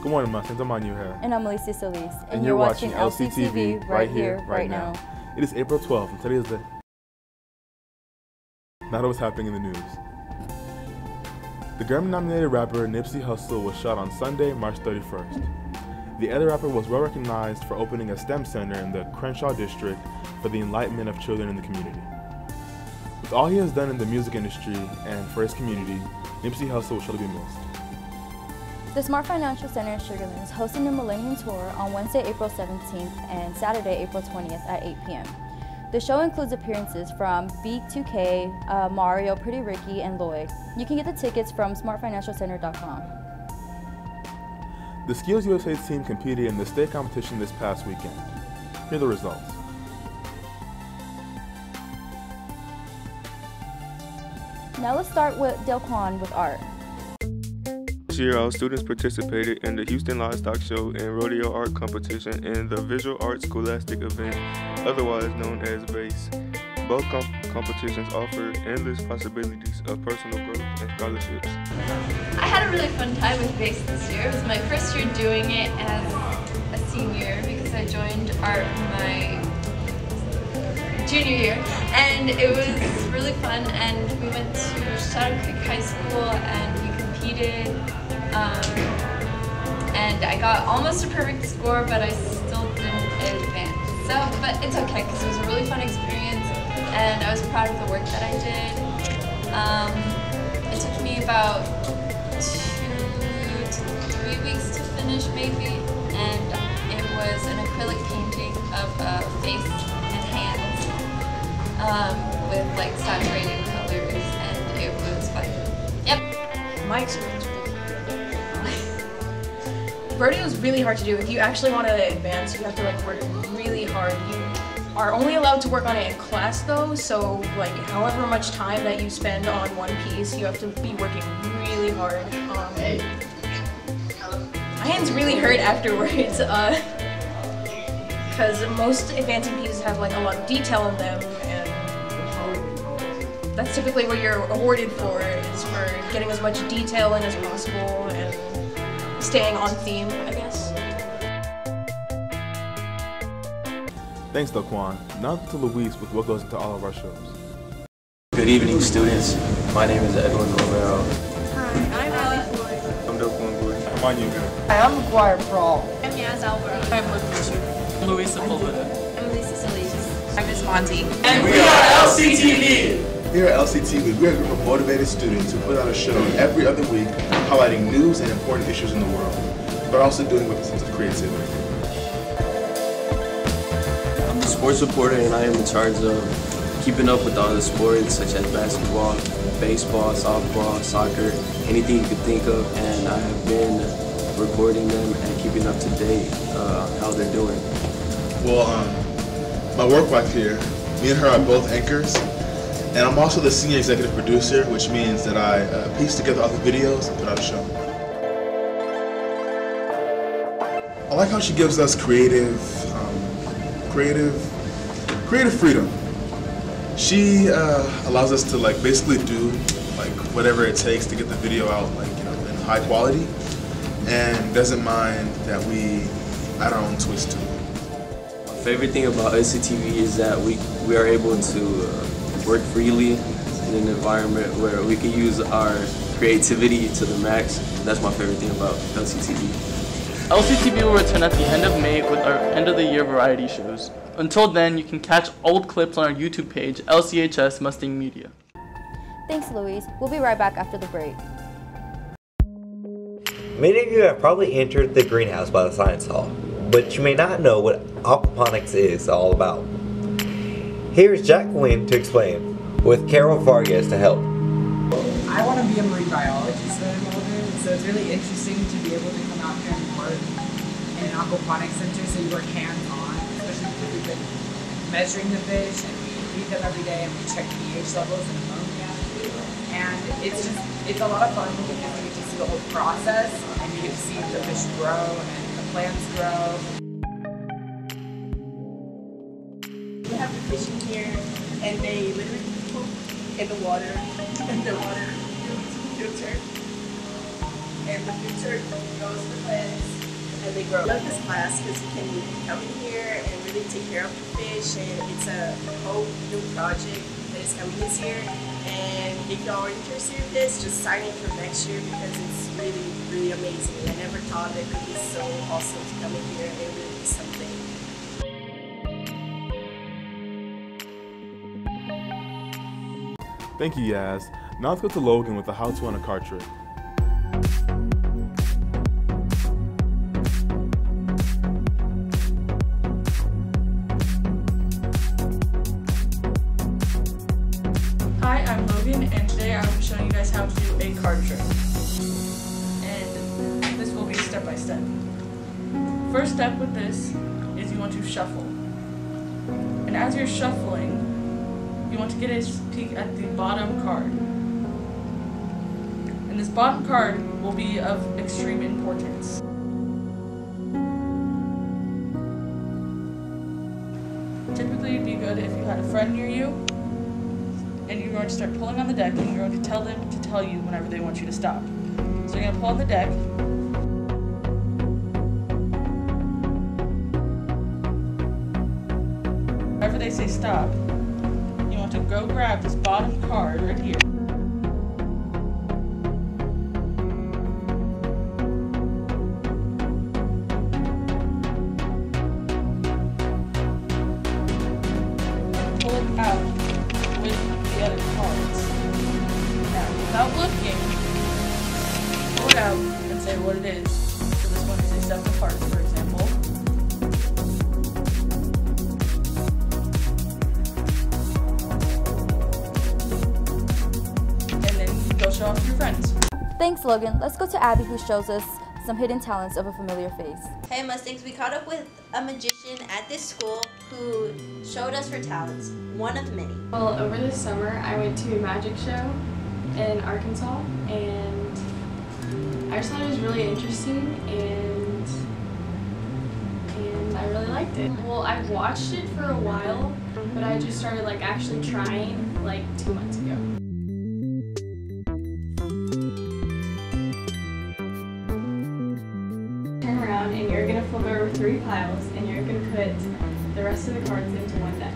Good morning, Mustang. I'm on you here. And I'm Alicia Solis. And you're watching LCTV right here, right now. It is April 12th, and today is the... Now what's happening in the news. The Grammy-nominated rapper Nipsey Hussle was shot on Sunday, March 31st. The other rapper was well recognized for opening a STEM center in the Crenshaw district for the enlightenment of children in the community. With all he has done in the music industry and for his community, Nipsey Hussle will surely be missed. The Smart Financial Center in Sugar Land is hosting the Millennium Tour on Wednesday, April 17th and Saturday, April 20th at 8 p.m. The show includes appearances from B2K, Mario, Pretty Ricky, and Lloyd. You can get the tickets from smartfinancialcenter.com. The Skills USA team competed in the state competition this past weekend. Here are the results. Now let's start with Delquan with art. This year, our students participated in the Houston Livestock Show and Rodeo Art Competition and the Visual Arts Scholastic event, otherwise known as VACE. Both competitions offer endless possibilities of personal growth and scholarships. I had a really fun time with VACE this year. It was my first year doing it as a senior because I joined art my junior year, and it was really fun. And we went to Shadow Creek High School and we competed. And I got almost a perfect score, but I still didn't advance. So, but it's okay because it was a really fun experience, and I was proud of the work that I did. It took me about 2 to 3 weeks to finish, maybe, and it was an acrylic painting of a face and hands with like saturated colors, and it was fun. Yep. My experience with rodeo is really hard to do. If you actually want to advance, you have to like work really hard. You are only allowed to work on it in class though, so like however much time that you spend on one piece, you have to be working really hard. My hands really hurt afterwards because most advancing pieces have like a lot of detail in them, and that's typically what you're awarded for, is for getting as much detail in as possible and staying on theme, I guess. Thanks, Daquan. Now to Luis with what goes into all of our shows. Good evening, students. My name is Edwin Romero. Hi, I'm Allie Floyd. I'm Delquan Boyd. I'm on you, man. Hi, I'm McGuire Prawl. I'm Yaz Alvaro. I'm Luis Sepulveda. I'm Lisa Solis. I'm Miss Monty. And we are LCTV! Here at LCTV, we are a group of motivated students who put on a show every other week highlighting news and important issues in the world, but also doing it with a sense of creativity. I'm the sports reporter, and I am in charge of keeping up with all the sports such as basketball, baseball, softball, soccer, anything you could think of, and I have been recording them and keeping up to date how they're doing. Well, my work wife here, me and her are both anchors. And I'm also the senior executive producer, which means that I piece together all the videos and put out a show. I like how she gives us creative freedom. She allows us to like basically do like whatever it takes to get the video out, like, you know, in high quality, and doesn't mind that we add our own twist to it. My favorite thing about LCTV is that we are able to work freely in an environment where we can use our creativity to the max. That's my favorite thing about LCTV. LCTV will return at the end of May with our end of the year variety shows. Until then, you can catch old clips on our YouTube page, LCHS Mustang Media. Thanks, Luis. We'll be right back after the break. Many of you have probably entered the greenhouse by the science hall, but you may not know what aquaponics is all about. Here's Jacqueline to explain, with Carol Vargas to help. I want to be a marine biologist when I'm older, so it's really interesting to be able to come out here and work in an aquaponics center, so you work hands-on, especially because we've been measuring the fish and we feed them every day and we check pH levels and ammonia. And it's a lot of fun because you get to see the whole process and you get to see the fish grow and the plants grow. We have the fish in here, and they literally poop in the water, and the water filter, and the filter goes to the plants. they grow. I love this class because you can come in here and really take care of the fish, and it's a whole new project that is coming this year. And if y'all are interested in this, just sign in for next year because it's really, really amazing. I never thought that it could be so awesome to come in here and really do something. Thank you, Yaz. Now let's go to Logan with the how-to on a card trick. Hi, I'm Logan, and today I'm showing you guys how to do a card trick. And this will be step by step. First step with this is you want to shuffle. And as you're shuffling, you want to get a peek at the bottom card. And this bottom card will be of extreme importance. Typically, it'd be good if you had a friend near you, and you're going to start pulling on the deck, and you're going to tell them to tell you whenever they want you to stop. So you're going to pull on the deck. Whenever they say stop, you want to go grab this bottom card right here. Pull it out with the other cards. Now, without looking, pull it out and say what it is. So this one is a 7 of hearts, for example. And then you can go show off to your friends. Thanks, Logan. Let's go to Abby, who shows us some hidden talents of a familiar face. Hey Mustangs, we caught up with a magician at this school who showed us her talents, one of many. Well, over this summer I went to a magic show in Arkansas, and I just thought it was really interesting, and I really liked it. Well, I've watched it for a while, but I just started actually trying 2 months ago. Turn around and you're gonna flip over 3 piles, and you're gonna put the rest of the cards into one deck.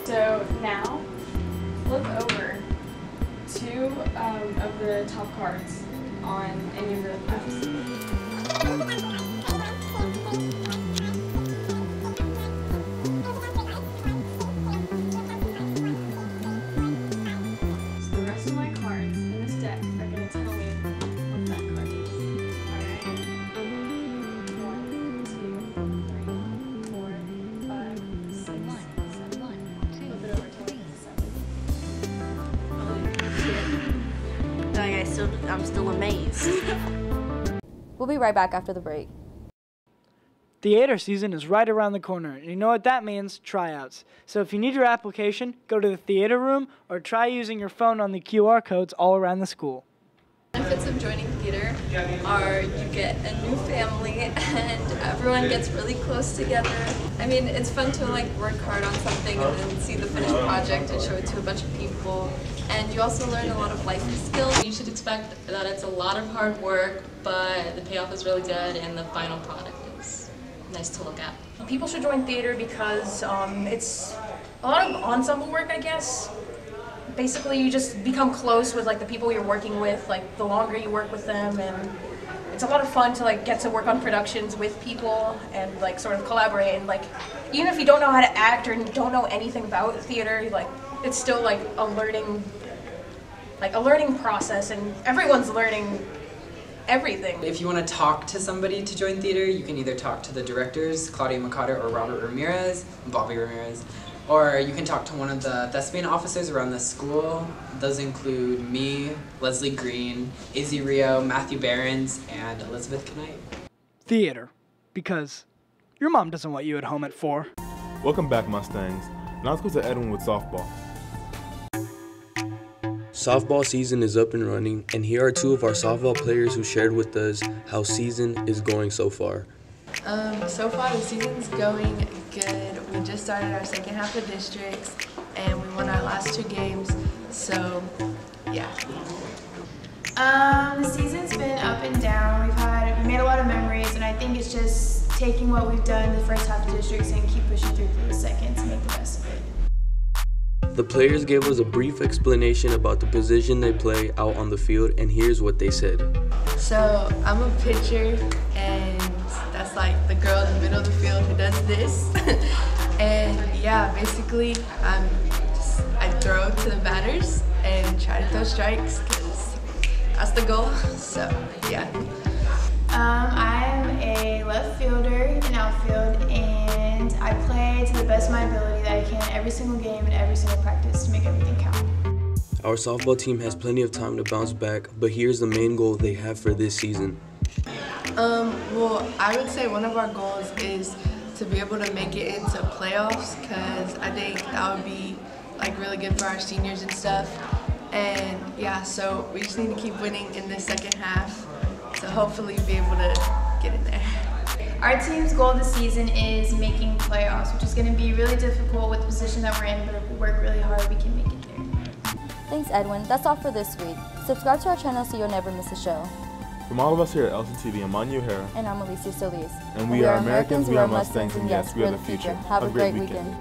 So now, flip over 2 of the top cards on any of the piles. So the rest of my cards in this deck are going to tell me what that card is. Alright? 1, 2, 3, 4, 5, 6, 7. Flip it over, tell me it's 7. I'm still amazed. We'll be right back after the break. Theater season is right around the corner, and you know what that means? Tryouts. So if you need your application, go to the theater room or try using your phone on the QR codes all around the school. Benefits of joining theater are you get a new family and everyone gets really close together. I mean, it's fun to work hard on something and then see the finished project and show it to a bunch of people. And you also learn a lot of life skills. You should expect that it's a lot of hard work, but the payoff is really good and the final product is nice to look at. People should join theater because it's a lot of ensemble work, I guess. Basically, you just become close with the people you're working with, the longer you work with them, and it's a lot of fun to get to work on productions with people and sort of collaborate, and even if you don't know how to act or don't know anything about theater, it's still a learning process, and everyone's learning everything. If you want to talk to somebody to join theater, you can either talk to the directors, Claudia Makata or Robert Ramirez, Bobby Ramirez, or you can talk to one of the thespian officers around the school. Those include me, Leslie Green, Izzy Rio, Matthew Behrens, and Elizabeth Knight. Theater, because your mom doesn't want you at home at 4. Welcome back, Mustangs. Now let's go to Edwin with softball. Softball season is up and running, and here are two of our softball players who shared with us how season is going so far. So far the season's going good. We just started our second half of districts, and we won our last 2 games, so yeah. The season's been up and down. We made a lot of memories, and I think it's just taking what we've done in the first half of districts and keep pushing through for the second to make the best of it. The players gave us a brief explanation about the position they play out on the field, and here's what they said. So I'm a pitcher, and that's like the girl in the middle of the field who does this. And yeah, basically I throw to the batters and try to throw strikes because that's the goal. So yeah. I'm a left fielder in outfield, and I play to the best of my ability that I can every single game and every single practice to make everything count. Our softball team has plenty of time to bounce back, but here's the main goal they have for this season. Well, I would say one of our goals is to be able to make it into playoffs, because I think that would be like really good for our seniors and stuff. And yeah, so we just need to keep winning in the second half to hopefully be able to get in there. Our team's goal this season is making playoffs, which is going to be really difficult with the position that we're in, but if we work really hard, we can make it there. Thanks, Edwin. That's all for this week. Subscribe to our channel so you'll never miss a show. From all of us here at LCTV, I'm Manu O'Hara. And I'm Alicia Solis. And we are Americans, we are Mustangs, and yes, we are the future. Have a great weekend.